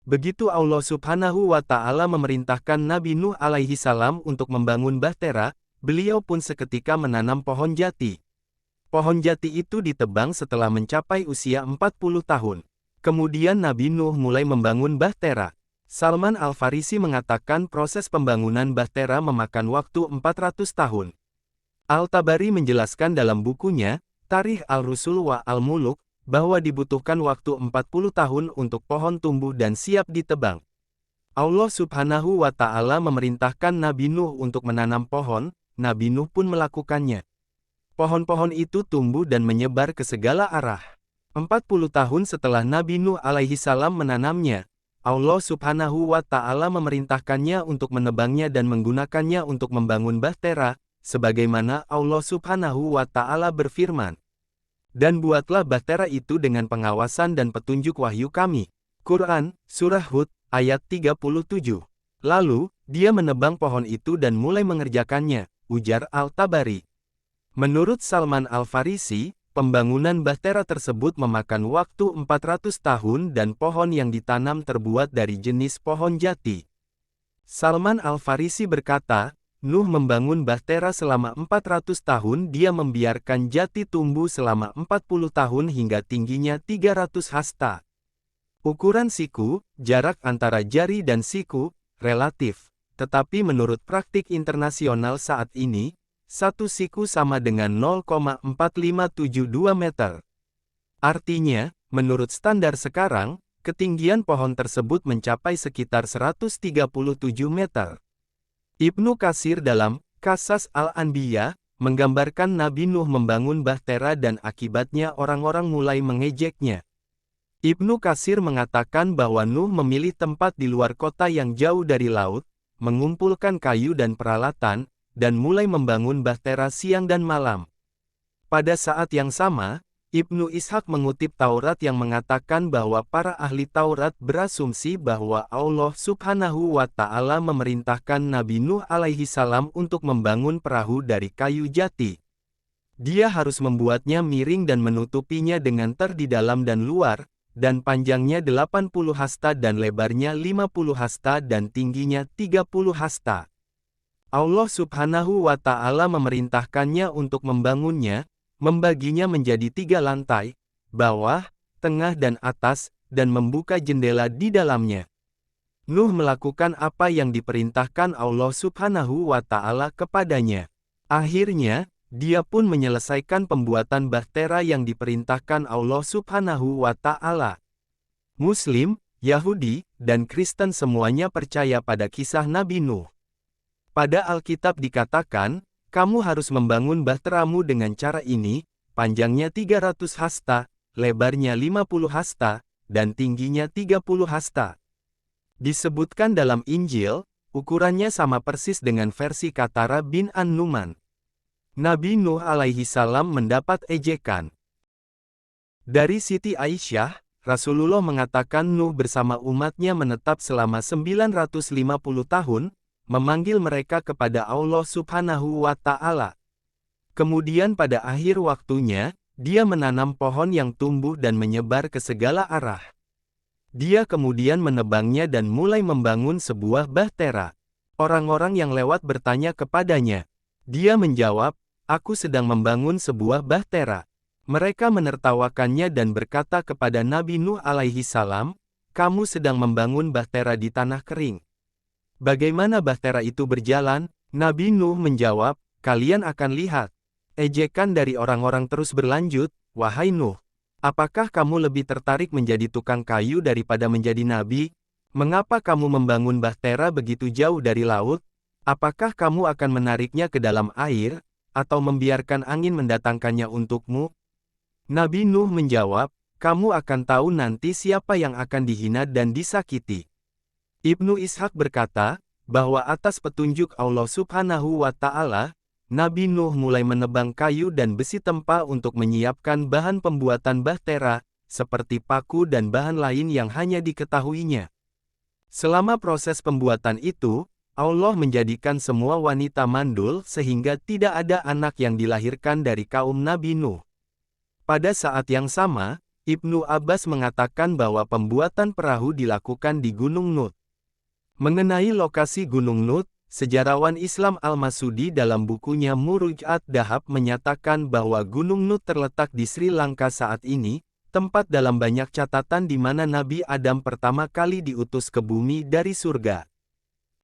Begitu Allah Subhanahu wa Ta'ala memerintahkan Nabi Nuh alaihi salam untuk membangun bahtera, beliau pun seketika menanam pohon jati. Pohon jati itu ditebang setelah mencapai usia 40 tahun. Kemudian Nabi Nuh mulai membangun bahtera. Salman Al-Farisi mengatakan proses pembangunan bahtera memakan waktu 400 tahun. Al-Tabari menjelaskan dalam bukunya, Tarikh Al-Rusul wa Al-Muluk, bahwa dibutuhkan waktu 40 tahun untuk pohon tumbuh dan siap ditebang. Allah Subhanahu wa Ta'ala memerintahkan Nabi Nuh untuk menanam pohon, Nabi Nuh pun melakukannya. Pohon-pohon itu tumbuh dan menyebar ke segala arah. 40 tahun setelah Nabi Nuh alaihi salam menanamnya, Allah Subhanahu wa Ta'ala memerintahkannya untuk menebangnya dan menggunakannya untuk membangun bahtera, sebagaimana Allah Subhanahu wa Ta'ala berfirman. Dan buatlah bahtera itu dengan pengawasan dan petunjuk wahyu kami. Quran, Surah Hud, ayat 37. Lalu, dia menebang pohon itu dan mulai mengerjakannya, ujar Al-Tabari. Menurut Salman Al-Farisi, pembangunan bahtera tersebut memakan waktu 400 tahun dan pohon yang ditanam terbuat dari jenis pohon jati. Salman Al-Farisi berkata, Nuh membangun bahtera selama 400 tahun, dia membiarkan jati tumbuh selama 40 tahun hingga tingginya 300 hasta. Ukuran siku, jarak antara jari dan siku, relatif. Tetapi menurut praktik internasional saat ini, satu siku sama dengan 0,4572 meter. Artinya, menurut standar sekarang, ketinggian pohon tersebut mencapai sekitar 137 meter. Ibnu Katsir dalam Qasas Al-Anbiya menggambarkan Nabi Nuh membangun bahtera dan akibatnya orang-orang mulai mengejeknya. Ibnu Katsir mengatakan bahwa Nuh memilih tempat di luar kota yang jauh dari laut, mengumpulkan kayu dan peralatan, dan mulai membangun bahtera siang dan malam. Pada saat yang sama, Ibnu Ishaq mengutip Taurat yang mengatakan bahwa para ahli Taurat berasumsi bahwa Allah Subhanahu wa Ta'ala memerintahkan Nabi Nuh alaihi salam untuk membangun perahu dari kayu jati. Dia harus membuatnya miring dan menutupinya dengan ter di dalam dan luar, dan panjangnya 80 hasta dan lebarnya 50 hasta dan tingginya 30 hasta. Allah Subhanahu wa Ta'ala memerintahkannya untuk membangunnya, membaginya menjadi 3 lantai, bawah, tengah dan atas, dan membuka jendela di dalamnya. Nuh melakukan apa yang diperintahkan Allah Subhanahu wa Ta'ala kepadanya. Akhirnya, dia pun menyelesaikan pembuatan bahtera yang diperintahkan Allah Subhanahu wa Ta'ala. Muslim, Yahudi, dan Kristen semuanya percaya pada kisah Nabi Nuh. Pada Alkitab dikatakan, kamu harus membangun bahteramu dengan cara ini, panjangnya 300 hasta, lebarnya 50 hasta, dan tingginya 30 hasta. Disebutkan dalam Injil, ukurannya sama persis dengan versi Katara bin An-Numan. Nabi Nuh alaihi salam mendapat ejekan. Dari Siti Aisyah, Rasulullah mengatakan Nuh bersama umatnya menetap selama 950 tahun, memanggil mereka kepada Allah Subhanahu wa Ta'ala. Kemudian pada akhir waktunya, dia menanam pohon yang tumbuh dan menyebar ke segala arah. Dia kemudian menebangnya dan mulai membangun sebuah bahtera. Orang-orang yang lewat bertanya kepadanya. Dia menjawab, aku sedang membangun sebuah bahtera. Mereka menertawakannya dan berkata kepada Nabi Nuh alaihi salam, kamu sedang membangun bahtera di tanah kering. Bagaimana bahtera itu berjalan? Nabi Nuh menjawab, kalian akan lihat. Ejekan dari orang-orang terus berlanjut, wahai Nuh, apakah kamu lebih tertarik menjadi tukang kayu daripada menjadi nabi? Mengapa kamu membangun bahtera begitu jauh dari laut? Apakah kamu akan menariknya ke dalam air, atau membiarkan angin mendatangkannya untukmu? Nabi Nuh menjawab, kamu akan tahu nanti siapa yang akan dihina dan disakiti. Ibnu Ishaq berkata, bahwa atas petunjuk Allah Subhanahu wa Ta'ala, Nabi Nuh mulai menebang kayu dan besi tempa untuk menyiapkan bahan pembuatan bahtera, seperti paku dan bahan lain yang hanya diketahuinya. Selama proses pembuatan itu, Allah menjadikan semua wanita mandul sehingga tidak ada anak yang dilahirkan dari kaum Nabi Nuh. Pada saat yang sama, Ibnu Abbas mengatakan bahwa pembuatan perahu dilakukan di Gunung Nut. Mengenai lokasi Gunung Nut, sejarawan Islam Al-Masudi dalam bukunya Muruj ad-Dahab menyatakan bahwa Gunung Nut terletak di Sri Lanka saat ini, tempat dalam banyak catatan di mana Nabi Adam pertama kali diutus ke bumi dari surga.